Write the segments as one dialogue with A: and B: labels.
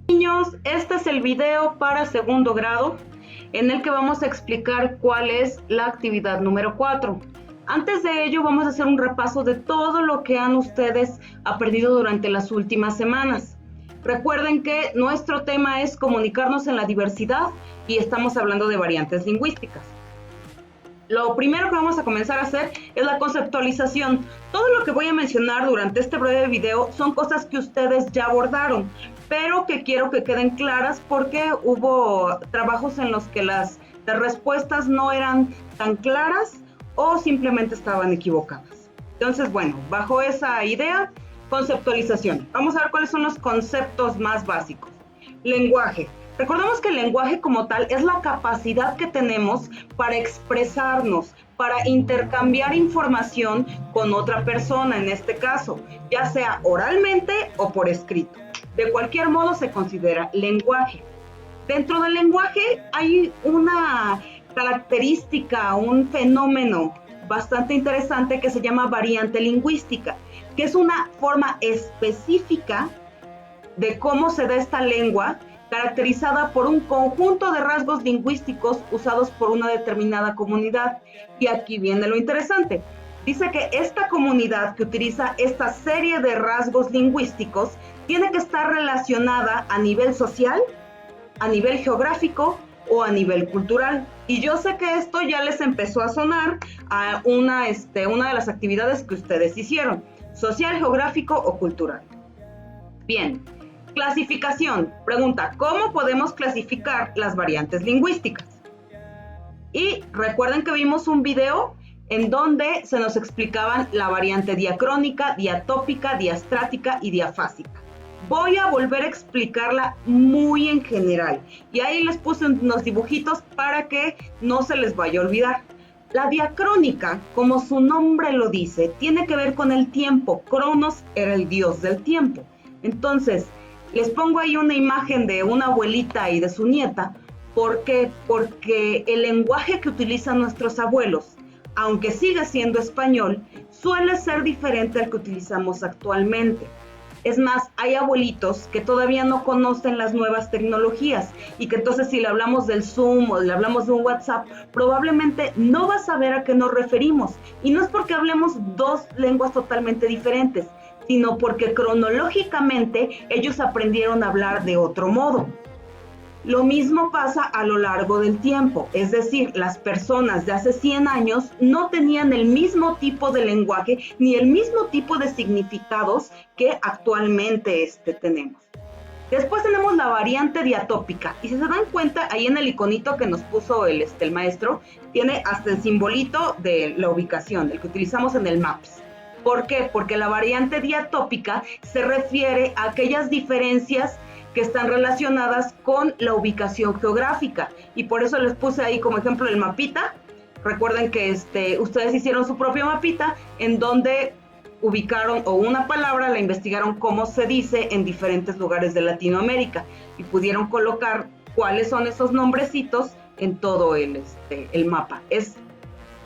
A: Niños, este es el video para segundo grado en el que vamos a explicar cuál es la actividad número 4. Antes de ello vamos a hacer un repaso de todo lo que han ustedes aprendido durante las últimas semanas. Recuerden que nuestro tema es comunicarnos en la diversidad y estamos hablando de variantes lingüísticas. Lo primero que vamos a comenzar a hacer es la conceptualización. Todo lo que voy a mencionar durante este breve video son cosas que ustedes ya abordaron, pero que quiero que queden claras porque hubo trabajos en los que las respuestas no eran tan claras o simplemente estaban equivocadas. Entonces, bueno, bajo esa idea, conceptualización. Vamos a ver cuáles son los conceptos más básicos. Lenguaje. Recordemos que el lenguaje como tal es la capacidad que tenemos para expresarnos, para intercambiar información con otra persona, en este caso, ya sea oralmente o por escrito. De cualquier modo se considera lenguaje. Dentro del lenguaje hay una característica, un fenómeno bastante interesante que se llama variante lingüística, que es una forma específica de cómo se da esta lengua, caracterizada por un conjunto de rasgos lingüísticos usados por una determinada comunidad. Y aquí viene lo interesante. Dice que esta comunidad que utiliza esta serie de rasgos lingüísticos tiene que estar relacionada a nivel social, a nivel geográfico o a nivel cultural. Y yo sé que esto ya les empezó a sonar a una de las actividades que ustedes hicieron, social, geográfico o cultural. Bien. Clasificación. Pregunta, ¿cómo podemos clasificar las variantes lingüísticas? Y recuerden que vimos un video en donde se nos explicaban la variante diacrónica, diatópica, diastrática y diafásica. Voy a volver a explicarla muy en general. Y ahí les puse unos dibujitos para que no se les vaya a olvidar. La diacrónica, como su nombre lo dice, tiene que ver con el tiempo. Cronos era el dios del tiempo. Entonces, les pongo ahí una imagen de una abuelita y de su nieta. ¿Por qué? Porque el lenguaje que utilizan nuestros abuelos, aunque siga siendo español, suele ser diferente al que utilizamos actualmente. Es más, hay abuelitos que todavía no conocen las nuevas tecnologías y que entonces si le hablamos del Zoom o le hablamos de un WhatsApp, probablemente no va a saber a qué nos referimos. Y no es porque hablemos dos lenguas totalmente diferentes, sino porque cronológicamente ellos aprendieron a hablar de otro modo. Lo mismo pasa a lo largo del tiempo, es decir, las personas de hace 100 años no tenían el mismo tipo de lenguaje ni el mismo tipo de significados que actualmente tenemos. Después tenemos la variante diatópica, y si se dan cuenta, ahí en el iconito que nos puso el maestro, tiene hasta el simbolito de la ubicación, el que utilizamos en el Maps. ¿Por qué? Porque la variante diatópica se refiere a aquellas diferencias que están relacionadas con la ubicación geográfica. Y por eso les puse ahí como ejemplo el mapita. Recuerden que ustedes hicieron su propio mapita en donde ubicaron o una palabra, la investigaron cómo se dice en diferentes lugares de Latinoamérica y pudieron colocar cuáles son esos nombrecitos en todo el mapa. Es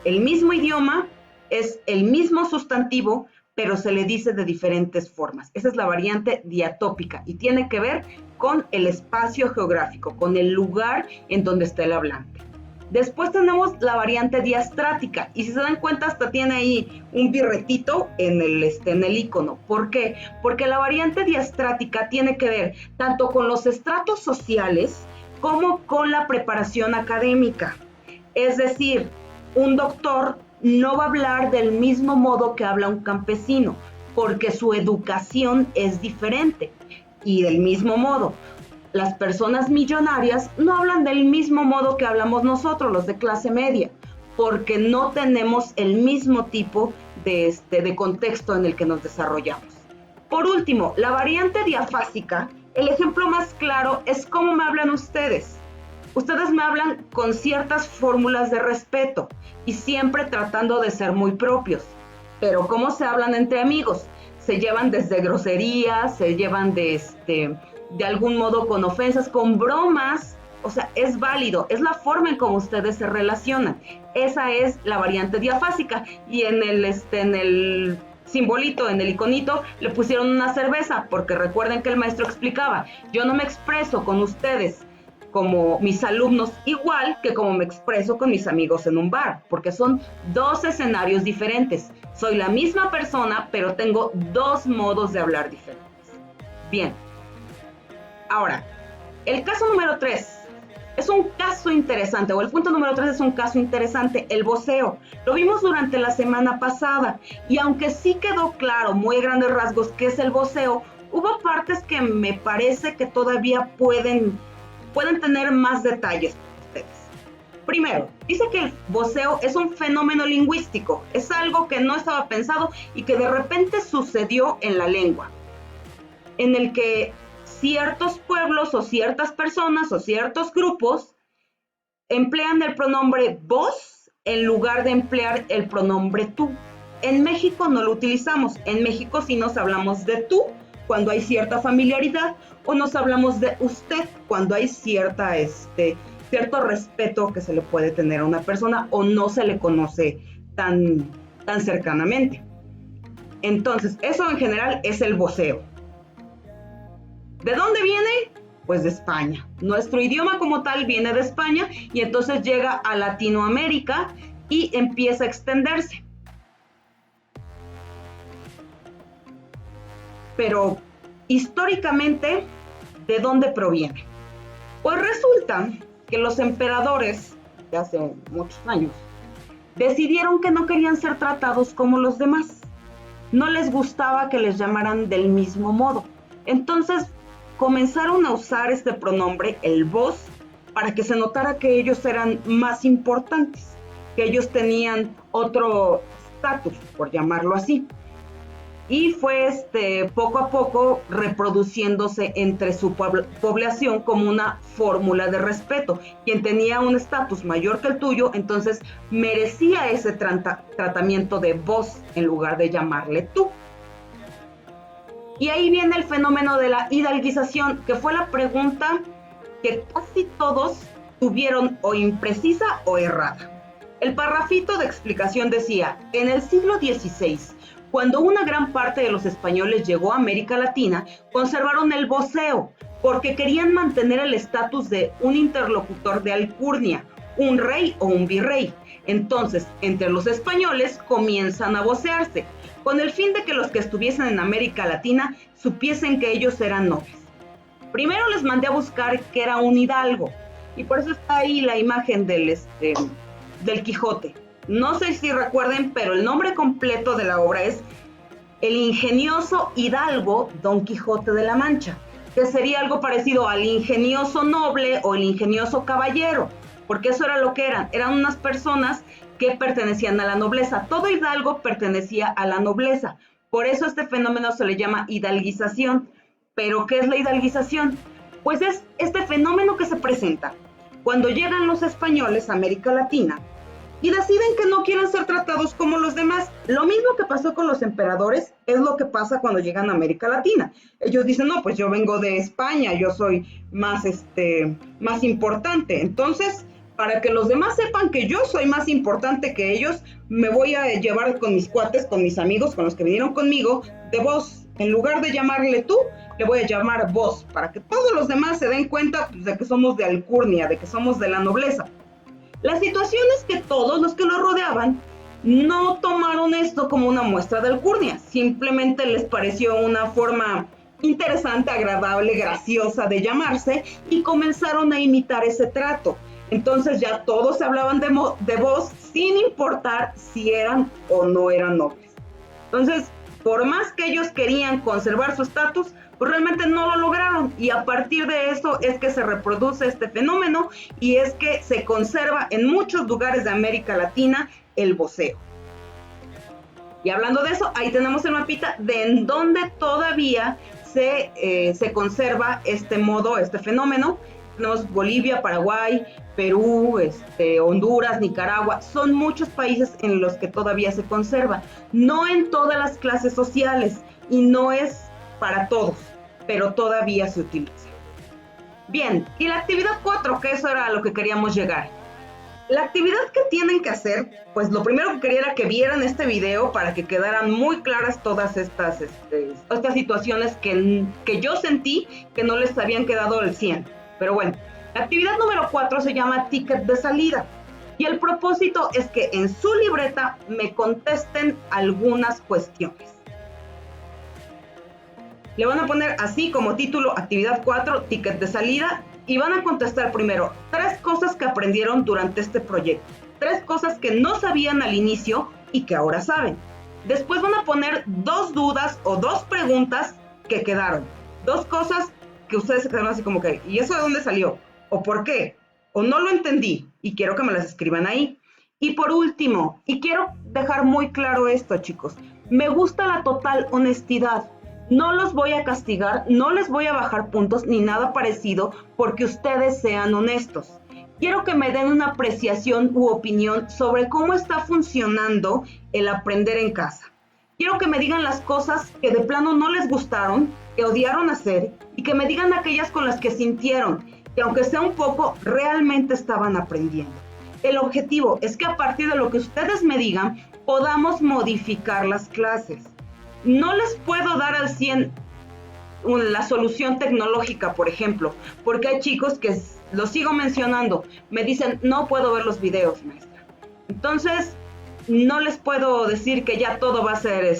A: el mismo idioma, es el mismo sustantivo, pero se le dice de diferentes formas. Esa es la variante diatópica y tiene que ver con el espacio geográfico, con el lugar en donde está el hablante. Después tenemos la variante diastrática y si se dan cuenta hasta tiene ahí un birretito en el icono. ¿Por qué? Porque la variante diastrática tiene que ver tanto con los estratos sociales como con la preparación académica. Es decir, un doctor no va a hablar del mismo modo que habla un campesino, porque su educación es diferente. Y del mismo modo, las personas millonarias no hablan del mismo modo que hablamos nosotros, los de clase media, porque no tenemos el mismo tipo de contexto en el que nos desarrollamos. Por último, la variante diafásica, el ejemplo más claro es cómo me hablan ustedes. Ustedes me hablan con ciertas fórmulas de respeto y siempre tratando de ser muy propios. Pero ¿cómo se hablan entre amigos? Se llevan desde groserías, se llevan de de algún modo con ofensas, con bromas. O sea, es válido, es la forma en cómo ustedes se relacionan. Esa es la variante diafásica. Y en el simbolito, en el iconito, le pusieron una cerveza, porque recuerden que el maestro explicaba, yo no me expreso con ustedes como mis alumnos igual que como me expreso con mis amigos en un bar, porque son dos escenarios diferentes. Soy la misma persona, pero tengo dos modos de hablar diferentes. Bien. Ahora, el caso número 3 es un caso interesante, o el punto número 3 es un caso interesante, el voceo. Lo vimos durante la semana pasada, y aunque sí quedó claro, muy a grandes rasgos, qué es el voceo, hubo partes que me parece que todavía pueden tener más detalles para ustedes. Primero, dice que el voceo es un fenómeno lingüístico, es algo que no estaba pensado y que de repente sucedió en la lengua, en el que ciertos pueblos o ciertas personas o ciertos grupos emplean el pronombre vos en lugar de emplear el pronombre tú. En México no lo utilizamos, en México sí nos hablamos de tú cuando hay cierta familiaridad, o nos hablamos de usted cuando hay cierto respeto que se le puede tener a una persona o no se le conoce tan cercanamente. Entonces, eso en general es el voceo. ¿De dónde viene? Pues de España. Nuestro idioma como tal viene de España y entonces llega a Latinoamérica y empieza a extenderse. Pero históricamente, ¿de dónde proviene? Pues resulta que los emperadores, de hace muchos años, decidieron que no querían ser tratados como los demás. No les gustaba que les llamaran del mismo modo. Entonces comenzaron a usar este pronombre, el vos, para que se notara que ellos eran más importantes, que ellos tenían otro estatus, por llamarlo así. Y fue poco a poco reproduciéndose entre su población como una fórmula de respeto. Quien tenía un estatus mayor que el tuyo, entonces merecía ese tratamiento de vos en lugar de llamarle tú. Y ahí viene el fenómeno de la hidalguización, que fue la pregunta que casi todos tuvieron o imprecisa o errada. El parrafito de explicación decía, en el siglo XVI, cuando una gran parte de los españoles llegó a América Latina, conservaron el voceo, porque querían mantener el estatus de un interlocutor de alcurnia, un rey o un virrey. Entonces, entre los españoles comienzan a vocearse, con el fin de que los que estuviesen en América Latina supiesen que ellos eran nobles. Primero les mandé a buscar qué era un hidalgo, y por eso está ahí la imagen del Quijote. No sé si recuerden, pero el nombre completo de la obra es El ingenioso hidalgo Don Quijote de la Mancha, que sería algo parecido al ingenioso noble o el ingenioso caballero, porque eso era lo que eran unas personas que pertenecían a la nobleza. Todo hidalgo pertenecía a la nobleza, por eso este fenómeno se le llama hidalguización. ¿Pero qué es la hidalguización? Pues es este fenómeno que se presenta cuando llegan los españoles a América Latina y deciden que no quieren ser tratados como los demás. Lo mismo que pasó con los emperadores es lo que pasa cuando llegan a América Latina. Ellos dicen, no, pues yo vengo de España, yo soy más importante. Entonces, para que los demás sepan que yo soy más importante que ellos, me voy a llevar con mis cuates, con mis amigos, con los que vinieron conmigo, de vos. En lugar de llamarle tú, le voy a llamar vos, para que todos los demás se den cuenta de que somos de alcurnia, de que somos de la nobleza. La situación es que todos los que lo rodeaban no tomaron esto como una muestra de alcurnia, simplemente les pareció una forma interesante, agradable, graciosa de llamarse y comenzaron a imitar ese trato. Entonces ya todos hablaban de vos sin importar si eran o no eran nobles. Entonces, por más que ellos querían conservar su estatus, pues realmente no lo lograron, y a partir de eso es que se reproduce este fenómeno y es que se conserva en muchos lugares de América Latina el voceo. Y hablando de eso, ahí tenemos el mapita de en donde todavía se conserva este modo, este fenómeno. Tenemos Bolivia, Paraguay, Perú, Honduras, Nicaragua. Son muchos países en los que todavía se conserva. No en todas las clases sociales y no es para todos. pero todavía se utiliza. Bien, y la actividad 4, que eso era a lo que queríamos llegar. La actividad que tienen que hacer, pues lo primero que quería era que vieran este video para que quedaran muy claras todas estas situaciones que yo sentí que no les habían quedado al 100. Pero bueno, la actividad número 4 se llama ticket de salida. Y el propósito es que en su libreta me contesten algunas cuestiones. Le van a poner así como título actividad 4, ticket de salida, y van a contestar primero 3 cosas que aprendieron durante este proyecto, 3 cosas que no sabían al inicio y que ahora saben. Después van a poner 2 dudas o 2 preguntas que quedaron, 2 cosas que ustedes se quedaron así como que, ¿y eso de dónde salió? ¿O por qué? ¿O no lo entendí? Y quiero que me las escriban ahí. Y por último, y quiero dejar muy claro esto, chicos, me gusta la total honestidad. No los voy a castigar, no les voy a bajar puntos ni nada parecido porque ustedes sean honestos. Quiero que me den una apreciación u opinión sobre cómo está funcionando el aprender en casa. Quiero que me digan las cosas que de plano no les gustaron, que odiaron hacer, y que me digan aquellas con las que sintieron, que aunque sea un poco, realmente estaban aprendiendo. El objetivo es que a partir de lo que ustedes me digan, podamos modificar las clases. No les puedo dar al 100 la solución tecnológica, por ejemplo, porque hay chicos que, lo sigo mencionando, me dicen, no puedo ver los videos, maestra. Entonces, no les puedo decir que ya todo va a ser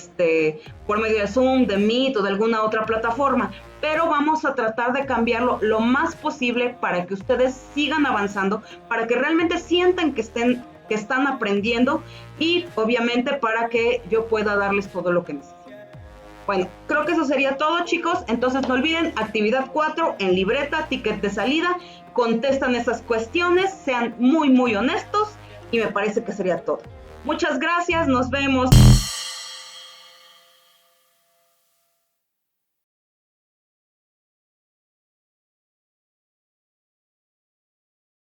A: por medio de Zoom, de Meet o de alguna otra plataforma, pero vamos a tratar de cambiarlo lo más posible para que ustedes sigan avanzando, para que realmente sientan que están aprendiendo y obviamente para que yo pueda darles todo lo que necesitan. Bueno, creo que eso sería todo, chicos. Entonces no olviden, actividad 4 en libreta, ticket de salida, contestan esas cuestiones, sean muy, muy honestos y me parece que sería todo. Muchas gracias, nos vemos.